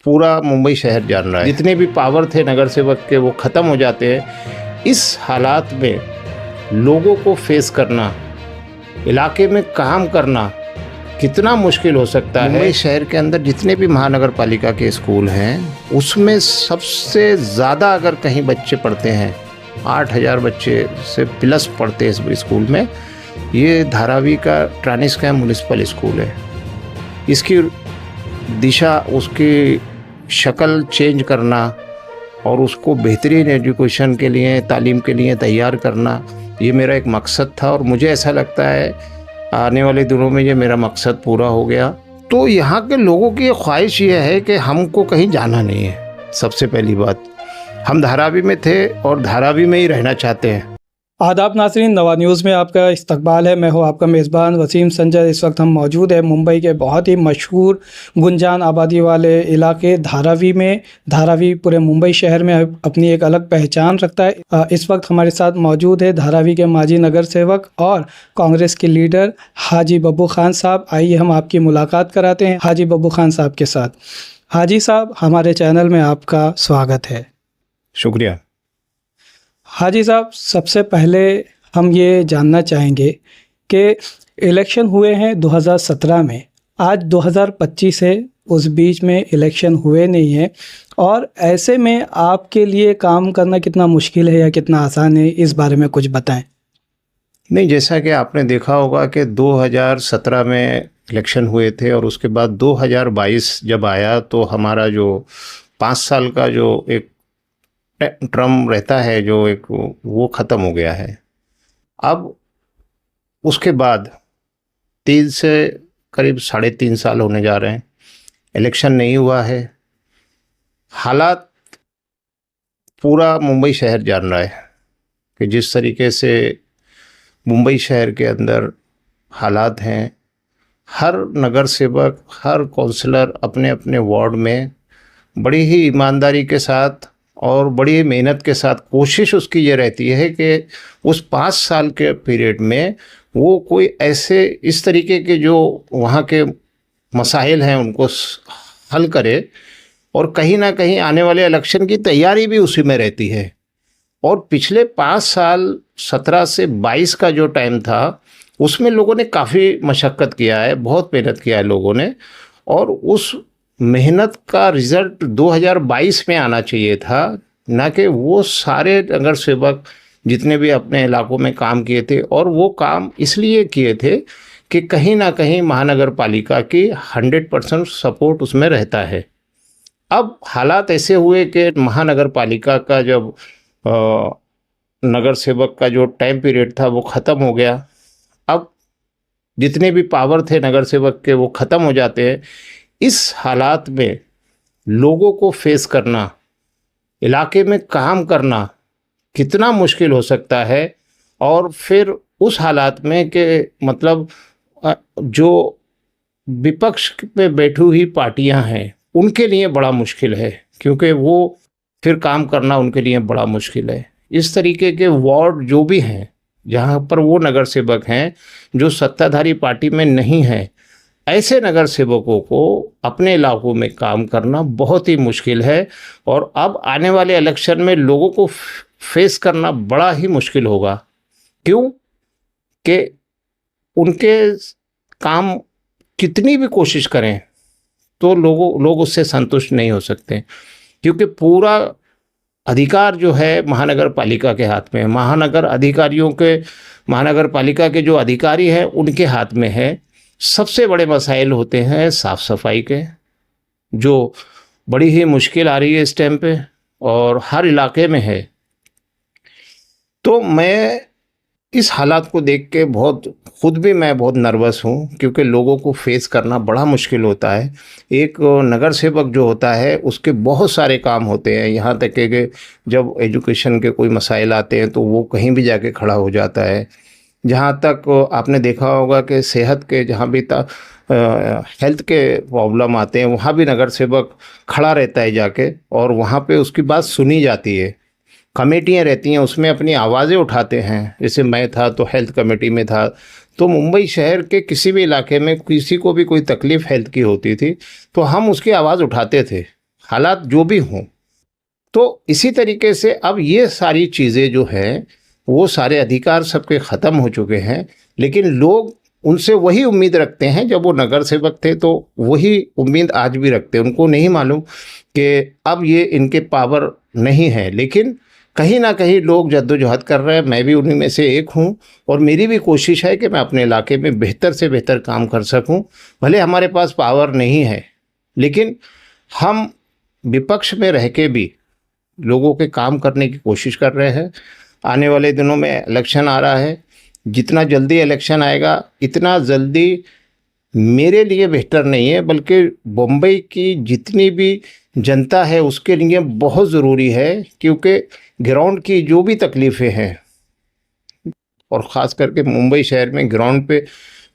पूरा मुंबई शहर जान रहा है। जितने भी पावर थे नगर सेवक के वो ख़त्म हो जाते हैं। इस हालात में लोगों को फेस करना, इलाके में काम करना कितना मुश्किल हो सकता है। मुंबई शहर के अंदर जितने भी महानगर पालिका के स्कूल हैं उसमें सबसे ज़्यादा अगर कहीं बच्चे पढ़ते हैं, 8,000 बच्चे से प्लस पढ़ते हैं इस स्कूल में, ये धारावी का ट्रांसकैम म्युनिसिपल स्कूल है। इसकी दिशा, उसकी शक्ल चेंज करना और उसको बेहतरीन एजुकेशन के लिए, तालीम के लिए तैयार करना, ये मेरा एक मकसद था और मुझे ऐसा लगता है आने वाले दिनों में ये मेरा मकसद पूरा हो गया। तो यहाँ के लोगों की ख्वाहिश ये है कि हमको कहीं जाना नहीं है। सबसे पहली बात, हम धारावी में थे और धारावी में ही रहना चाहते हैं। आदाब नाज़रीन, नवा न्यूज़ में आपका इस्तकबाल है। मैं हूं आपका मेज़बान वसीम संजय। इस वक्त हम मौजूद हैं मुंबई के बहुत ही मशहूर गुंजान आबादी वाले इलाके धारावी में। धारावी पूरे मुंबई शहर में अपनी एक अलग पहचान रखता है। इस वक्त हमारे साथ मौजूद है धारावी के माजी नगर सेवक और कांग्रेस के लीडर हाजी बब्बू खान साहब। आइए हम आपकी मुलाकात कराते हैं हाजी बब्बू खान साहब के साथ। हाजी साहब, हमारे चैनल में आपका स्वागत है। शुक्रिया। हाजी साहब, सबसे पहले हम ये जानना चाहेंगे कि इलेक्शन हुए हैं 2017 में, आज 2025 है, उस बीच में इलेक्शन हुए नहीं है, और ऐसे में आपके लिए काम करना कितना मुश्किल है या कितना आसान है, इस बारे में कुछ बताएं। नहीं, जैसा कि आपने देखा होगा कि 2017 में इलेक्शन हुए थे और उसके बाद 2022 जब आया तो हमारा जो 5 साल का जो एक टर्म रहता है, जो एक, वो ख़त्म हो गया है। अब उसके बाद 3 से करीब 3.5 साल होने जा रहे हैं, इलेक्शन नहीं हुआ है। हालात पूरा मुंबई शहर जान रहा है कि जिस तरीके से मुंबई शहर के अंदर हालात हैं। हर नगर सेवक, हर काउंसलर अपने अपने वार्ड में बड़ी ही ईमानदारी के साथ और बड़ी मेहनत के साथ कोशिश उसकी ये रहती है कि उस 5 साल के पीरियड में वो कोई ऐसे इस तरीके के जो वहाँ के मसाइल हैं उनको हल करे, और कहीं ना कहीं आने वाले इलेक्शन की तैयारी भी उसी में रहती है। और पिछले 5 साल 17 से 22 का जो टाइम था उसमें लोगों ने काफ़ी मशक्क़त किया है, बहुत मेहनत किया है लोगों ने, और उस मेहनत का रिज़ल्ट 2022 में आना चाहिए था, ना कि वो सारे नगर सेवक जितने भी अपने इलाकों में काम किए थे, और वो काम इसलिए किए थे कि कहीं ना कहीं महानगर पालिका की 100% सपोर्ट उसमें रहता है। अब हालात ऐसे हुए कि महानगर पालिका का जब नगर सेवक का जो टाइम पीरियड था वो ख़त्म हो गया। अब जितने भी पावर थे नगर सेवक के वो ख़त्म हो जाते हैं। इस हालात में लोगों को फेस करना, इलाके में काम करना कितना मुश्किल हो सकता है, और फिर उस हालात में कि मतलब जो विपक्ष में बैठी हुई पार्टियां हैं उनके लिए बड़ा मुश्किल है, क्योंकि वो फिर काम करना उनके लिए बड़ा मुश्किल है। इस तरीके के वार्ड जो भी हैं जहाँ पर वो नगर सेवक हैं जो सत्ताधारी पार्टी में नहीं हैं, ऐसे नगर सेवकों को अपने इलाकों में काम करना बहुत ही मुश्किल है। और अब आने वाले इलेक्शन में लोगों को फेस करना बड़ा ही मुश्किल होगा। क्यों कि उनके काम कितनी भी कोशिश करें तो लोग उससे संतुष्ट नहीं हो सकते, क्योंकि पूरा अधिकार जो है महानगर पालिका के हाथ में है। महानगर पालिका के जो अधिकारी हैं उनके हाथ में है। सबसे बड़े मसाइल होते हैं साफ़ सफाई के, जो बड़ी ही मुश्किल आ रही है इस टाइम पे और हर इलाके में है। तो मैं इस हालात को देख के खुद भी मैं बहुत नर्वस हूँ, क्योंकि लोगों को फेस करना बड़ा मुश्किल होता है। एक नगर सेवक जो होता है उसके बहुत सारे काम होते हैं, यहाँ तक कि जब एजुकेशन के कोई मसाइल आते हैं तो वो कहीं भी जाके खड़ा हो जाता है। जहाँ तक आपने देखा होगा कि सेहत के जहाँ भी हेल्थ के प्रॉब्लम आते हैं वहाँ भी नगर सेवक खड़ा रहता है जाके, और वहाँ पे उसकी बात सुनी जाती है। कमेटियाँ रहती हैं उसमें अपनी आवाज़ें उठाते हैं। जैसे मैं था तो हेल्थ कमेटी में था, तो मुंबई शहर के किसी भी इलाके में किसी को भी कोई तकलीफ़ हेल्थ की होती थी तो हम उसकी आवाज़ उठाते थे हालात जो भी हों। तो इसी तरीके से अब ये सारी चीज़ें जो हैं, वो सारे अधिकार सबके ख़त्म हो चुके हैं, लेकिन लोग उनसे वही उम्मीद रखते हैं जब वो नगर सेवक थे, तो वही उम्मीद आज भी रखते हैं। उनको नहीं मालूम कि अब ये इनके पावर नहीं है, लेकिन कहीं ना कहीं लोग जद्दोजहद कर रहे हैं। मैं भी उन्हीं में से एक हूँ और मेरी भी कोशिश है कि मैं अपने इलाके में बेहतर से बेहतर काम कर सकूँ। भले हमारे पास पावर नहीं है, लेकिन हम विपक्ष में रह के भी लोगों के काम करने की कोशिश कर रहे हैं। आने वाले दिनों में इलेक्शन आ रहा है, जितना जल्दी इलेक्शन आएगा इतना जल्दी मेरे लिए बेहतर नहीं है, बल्कि बम्बई की जितनी भी जनता है उसके लिए बहुत ज़रूरी है, क्योंकि ग्राउंड की जो भी तकलीफ़ें हैं, और ख़ास करके मुंबई शहर में ग्राउंड पे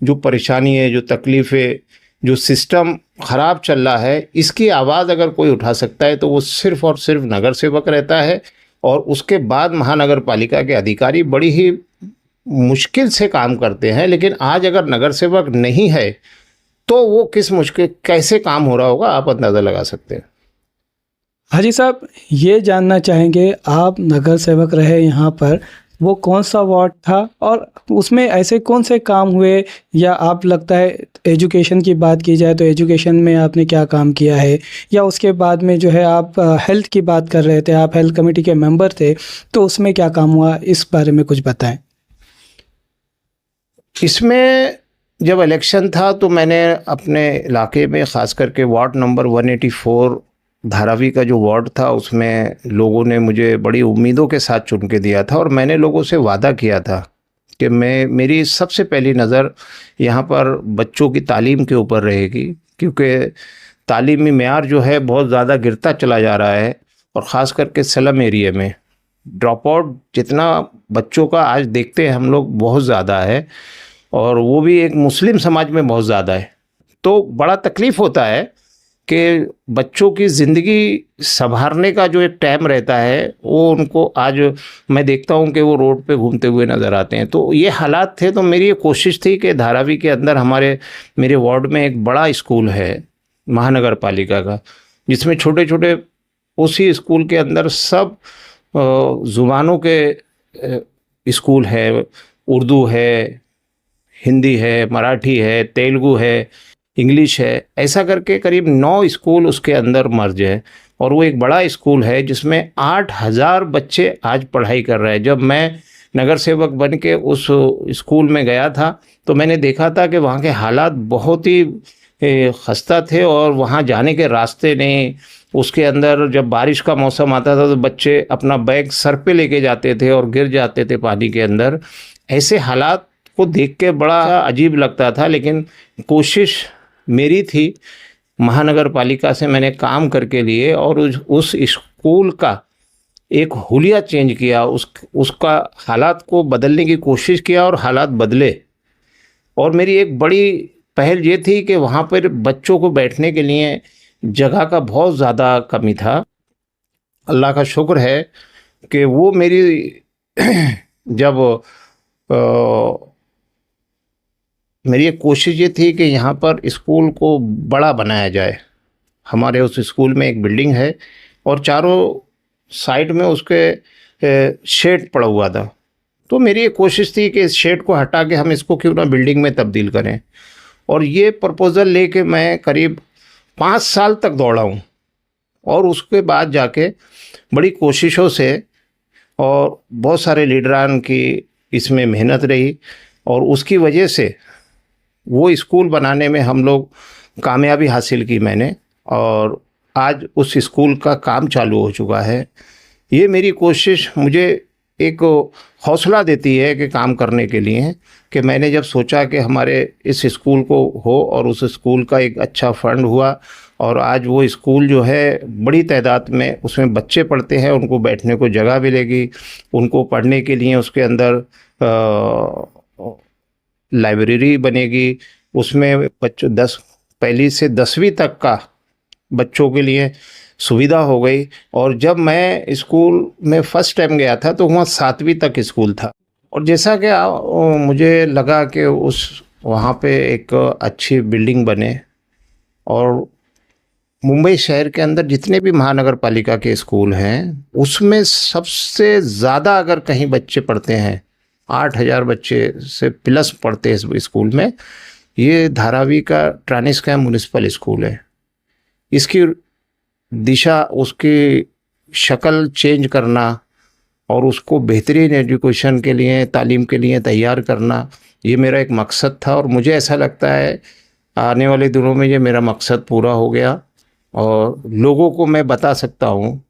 जो परेशानी है, जो तकलीफ़ें, जो सिस्टम ख़राब चल रहा है, इसकी आवाज़ अगर कोई उठा सकता है तो वो सिर्फ़ और सिर्फ नगर सेवक रहता है। और उसके बाद महानगर पालिका के अधिकारी बड़ी ही मुश्किल से काम करते हैं। लेकिन आज अगर नगर सेवक नहीं है तो वो किस मुश्किल कैसे काम हो रहा होगा, आप अंदाज़ा लगा सकते हैं। हाजी साहब, ये जानना चाहेंगे, आप नगर सेवक रहे यहाँ पर, वो कौन सा वार्ड था और उसमें ऐसे कौन से काम हुए, या आप लगता है एजुकेशन की बात की जाए तो एजुकेशन में आपने क्या काम किया है, या उसके बाद में जो है आप हेल्थ की बात कर रहे थे, आप हेल्थ कमेटी के मेंबर थे, तो उसमें क्या काम हुआ, इस बारे में कुछ बताएं। इसमें जब इलेक्शन था तो मैंने अपने इलाके में ख़ास करके वार्ड नंबर 184 धारावी का जो वार्ड था, उसमें लोगों ने मुझे बड़ी उम्मीदों के साथ चुन के दिया था। और मैंने लोगों से वादा किया था कि मेरी सबसे पहली नज़र यहाँ पर बच्चों की तालीम के ऊपर रहेगी, क्योंकि तालीमी मेयार जो है बहुत ज़्यादा गिरता चला जा रहा है। और ख़ास करके स्लम एरिया में ड्रॉप आउट जितना बच्चों का आज देखते हैं हम लोग, बहुत ज़्यादा है, और वो भी एक मुस्लिम समाज में बहुत ज़्यादा है। तो बड़ा तकलीफ़ होता है कि बच्चों की ज़िंदगी संभालने का जो एक टाइम रहता है, वो उनको आज मैं देखता हूँ कि वो रोड पे घूमते हुए नज़र आते हैं। तो ये हालात थे। तो मेरी ये कोशिश थी कि धारावी के अंदर मेरे वार्ड में एक बड़ा स्कूल है महानगर पालिका का, जिसमें छोटे छोटे, उसी स्कूल के अंदर सब ज़ुबानों के स्कूल है। उर्दू है, हिंदी है, मराठी है, तेलुगु है, इंग्लिश है, ऐसा करके करीब 9 स्कूल उसके अंदर मर्ज है। और वो एक बड़ा स्कूल है जिसमें 8000 बच्चे आज पढ़ाई कर रहे हैं। जब मैं नगर सेवक बन के उस स्कूल में गया था तो मैंने देखा था कि वहाँ के हालात बहुत ही खस्ता थे, और वहाँ जाने के रास्ते नहीं। उसके अंदर जब बारिश का मौसम आता था तो बच्चे अपना बैग सर पे लेके जाते थे और गिर जाते थे पानी के अंदर। ऐसे हालात को देख के बड़ा अजीब लगता था। लेकिन कोशिश मेरी थी, महानगर पालिका से मैंने काम करके लिए और उस स्कूल का एक हुलिया चेंज किया, उसका हालात को बदलने की कोशिश किया और हालात बदले। और मेरी एक बड़ी पहल ये थी कि वहाँ पर बच्चों को बैठने के लिए जगह का बहुत ज़्यादा कमी था। अल्लाह का शुक्र है कि वो मेरी जब मेरी एक कोशिश ये थी कि यहाँ पर स्कूल को बड़ा बनाया जाए। हमारे उस स्कूल में एक बिल्डिंग है और चारों साइड में उसके शेड पड़ा हुआ था। तो मेरी एक कोशिश थी कि इस शेड को हटा के हम इसको क्यों ना बिल्डिंग में तब्दील करें। और ये प्रपोज़ल लेके मैं करीब 5 साल तक दौड़ा हूँ। और उसके बाद जाके बड़ी कोशिशों से और बहुत सारे लीडरान की इसमें मेहनत रही, और उसकी वजह से वो स्कूल बनाने में हम लोग कामयाबी हासिल की मैंने, और आज उस स्कूल का काम चालू हो चुका है। ये मेरी कोशिश मुझे एक हौसला देती है कि काम करने के लिए, कि मैंने जब सोचा कि हमारे इस स्कूल को हो, और उस स्कूल का एक अच्छा फंड हुआ, और आज वो स्कूल जो है बड़ी तादाद में उसमें बच्चे पढ़ते हैं, उनको बैठने को जगह मिलेगी, उनको पढ़ने के लिए उसके अंदर लाइब्रेरी बनेगी, उसमें बच्चों पहली से 10वीं तक का बच्चों के लिए सुविधा हो गई। और जब मैं स्कूल में फ़र्स्ट टाइम गया था तो वहाँ 7वीं तक स्कूल था। और जैसा कि मुझे लगा कि वहाँ पे एक अच्छी बिल्डिंग बने, और मुंबई शहर के अंदर जितने भी महानगर पालिका के स्कूल हैं उसमें सबसे ज़्यादा अगर कहीं बच्चे पढ़ते हैं, 8,000 बच्चे से प्लस पढ़ते हैं इस स्कूल में, ये धारावी का ट्रांसकैम म्युनिसिपल स्कूल है। इसकी दिशा, उसकी शक्ल चेंज करना और उसको बेहतरीन एजुकेशन के लिए, तालीम के लिए तैयार करना, ये मेरा एक मकसद था। और मुझे ऐसा लगता है आने वाले दिनों में ये मेरा मकसद पूरा हो गया और लोगों को मैं बता सकता हूँ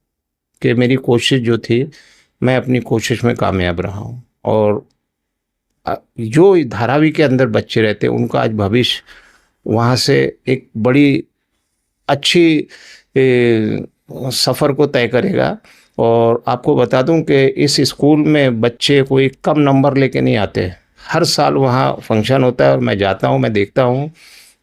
कि मेरी कोशिश जो थी, मैं अपनी कोशिश में कामयाब रहा हूँ। और जो धारावी के अंदर बच्चे रहते हैं उनका आज भविष्य वहाँ से एक बड़ी अच्छी सफ़र को तय करेगा। और आपको बता दूं कि इस स्कूल में बच्चे कोई कम नंबर लेके नहीं आते। हर साल वहाँ फंक्शन होता है और मैं जाता हूँ, मैं देखता हूँ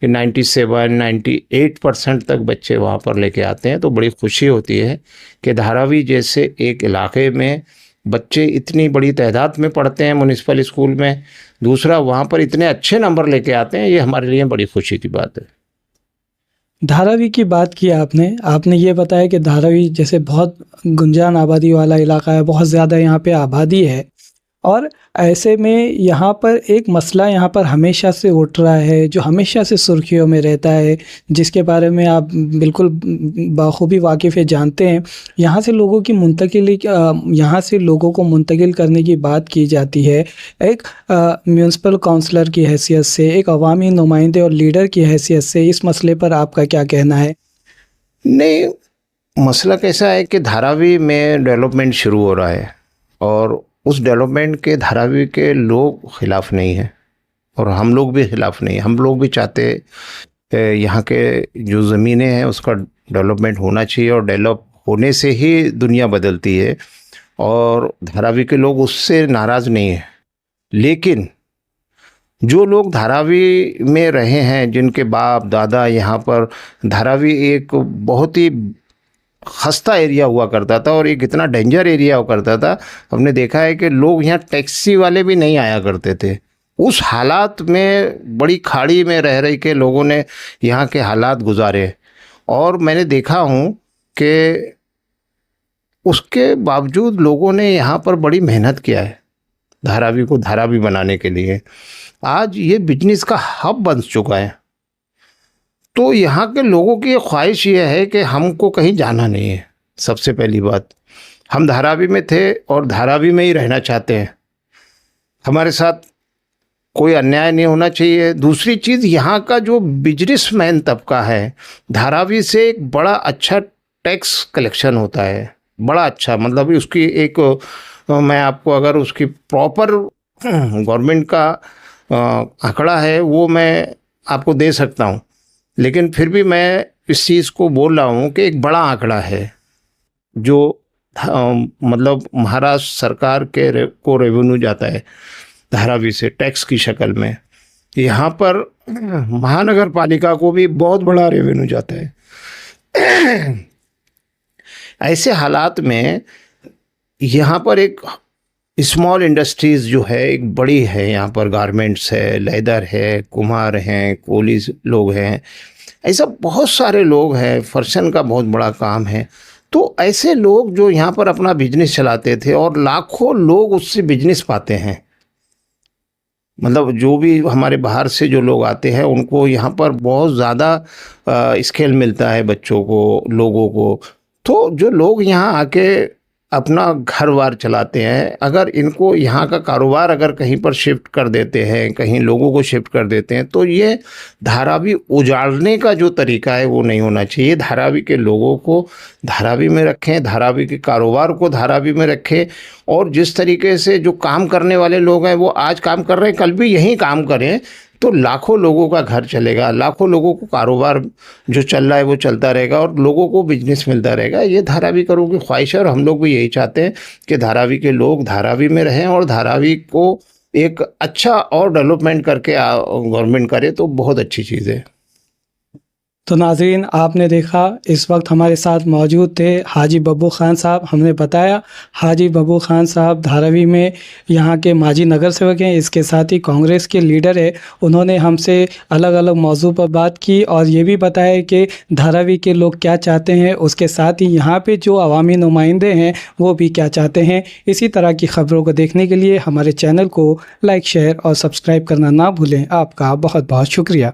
कि 97-98% तक बच्चे वहाँ पर लेके आते हैं। तो बड़ी खुशी होती है कि धारावी जैसे एक इलाके में बच्चे इतनी बड़ी तादाद में पढ़ते हैं म्युनिसिपल स्कूल में, दूसरा वहाँ पर इतने अच्छे नंबर लेके आते हैं, ये हमारे लिए बड़ी खुशी की बात है। धारावी की बात की आपने ये बताया कि धारावी जैसे बहुत गुंजान आबादी वाला इलाका है, बहुत ज़्यादा यहाँ पे आबादी है और ऐसे में यहाँ पर एक मसला यहाँ पर हमेशा से उठ रहा है, जो हमेशा से सुर्खियों में रहता है, जिसके बारे में आप बिल्कुल बाखूबी वाकिफ़ है, जानते हैं। यहाँ से लोगों की मुंतकिली, यहाँ से लोगों को मुंतकिल करने की बात की जाती है एक म्यूनसिपल काउंसलर की हैसियत से, एक अवामी नुमाइंदे और लीडर की हैसियत से। इस मसले पर आपका क्या कहना है? नहीं, मसला कैसा है कि धारावी में डेवलपमेंट शुरू हो रहा है और उस डेवलपमेंट के धारावी के लोग खिलाफ नहीं हैं और हम लोग भी खिलाफ नहीं हैं। हम लोग भी चाहते यहाँ के जो ज़मीनें हैं उसका डेवलपमेंट होना चाहिए और डेवलप होने से ही दुनिया बदलती है और धारावी के लोग उससे नाराज़ नहीं हैं। लेकिन जो लोग धारावी में रहे हैं, जिनके बाप दादा यहाँ पर, धारावी एक बहुत ही खस्ता एरिया हुआ करता था और एक इतना डेंजर एरिया हुआ करता था। हमने देखा है कि लोग यहाँ टैक्सी वाले भी नहीं आया करते थे। उस हालात में, बड़ी खाड़ी में रह रही के लोगों ने यहाँ के हालात गुजारे और मैंने देखा हूँ कि उसके बावजूद लोगों ने यहाँ पर बड़ी मेहनत किया है धारावी को धारावी बनाने के लिए। आज ये बिजनेस का हब बन चुका है। तो यहाँ के लोगों की ख्वाहिश ये है कि हमको कहीं जाना नहीं है। सबसे पहली बात, हम धारावी में थे और धारावी में ही रहना चाहते हैं। हमारे साथ कोई अन्याय नहीं होना चाहिए। दूसरी चीज़, यहाँ का जो बिजनेसमैन तबका है, धारावी से एक बड़ा अच्छा टैक्स कलेक्शन होता है, बड़ा अच्छा। मतलब उसकी एक, मैं आपको अगर उसकी प्रॉपर गवर्नमेंट का आंकड़ा है वो मैं आपको दे सकता हूँ, लेकिन फिर भी मैं इस चीज़ को बोल रहा हूँ कि एक बड़ा आंकड़ा है जो मतलब महाराष्ट्र सरकार के को रेवेन्यू जाता है धारावी से टैक्स की शक्ल में। यहाँ पर महानगर पालिका को भी बहुत बड़ा रेवेन्यू जाता है। ऐसे हालात में यहाँ पर एक स्मॉल इंडस्ट्रीज़ जो है एक बड़ी है, यहाँ पर गारमेंट्स है, लेदर है, कुम्हार हैं, कोली लोग हैं, ऐसा बहुत सारे लोग हैं, फर्शन का बहुत बड़ा काम है। तो ऐसे लोग जो यहाँ पर अपना बिजनेस चलाते थे और लाखों लोग उससे बिजनेस पाते हैं। मतलब जो भी हमारे बाहर से जो लोग आते हैं उनको यहाँ पर बहुत ज़्यादा स्केल मिलता है, बच्चों को, लोगों को। तो जो लोग यहाँ आके अपना घर बार चलाते हैं, अगर इनको यहाँ का कारोबार अगर कहीं पर शिफ्ट कर देते हैं, कहीं लोगों को शिफ्ट कर देते हैं, तो ये धारावी उजाड़ने का जो तरीका है वो नहीं होना चाहिए। धारावी के लोगों को धारावी में रखें, धारावी के कारोबार को धारावी में रखें और जिस तरीके से जो काम करने वाले लोग हैं वो आज काम कर रहे हैं, कल भी यहीं काम करें, तो लाखों लोगों का घर चलेगा, लाखों लोगों को कारोबार जो चल रहा है वो चलता रहेगा और लोगों को बिजनेस मिलता रहेगा। ये धारावी करों की ख्वाहिश है और हम लोग भी यही चाहते हैं कि धारावी के लोग धारावी में रहें और धारावी को एक अच्छा और डेवलपमेंट करके गवर्नमेंट करे तो बहुत अच्छी चीज़ है। तो नाज़रीन, आपने देखा इस वक्त हमारे साथ मौजूद थे हाजी बब्बू ख़ान साहब। हमने बताया हाजी बब्बू ख़ान साहब धारावी में यहाँ के माजी नगर सेवक हैं, इसके साथ ही कांग्रेस के लीडर है। उन्होंने हमसे अलग अलग मौजू पर बात की और ये भी बताया कि धारावी के लोग क्या चाहते हैं, उसके साथ ही यहाँ पे जो अवामी नुमाइंदे हैं वो भी क्या चाहते हैं। इसी तरह की ख़बरों को देखने के लिए हमारे चैनल को लाइक, शेयर और सब्सक्राइब करना ना भूलें। आपका बहुत बहुत शुक्रिया।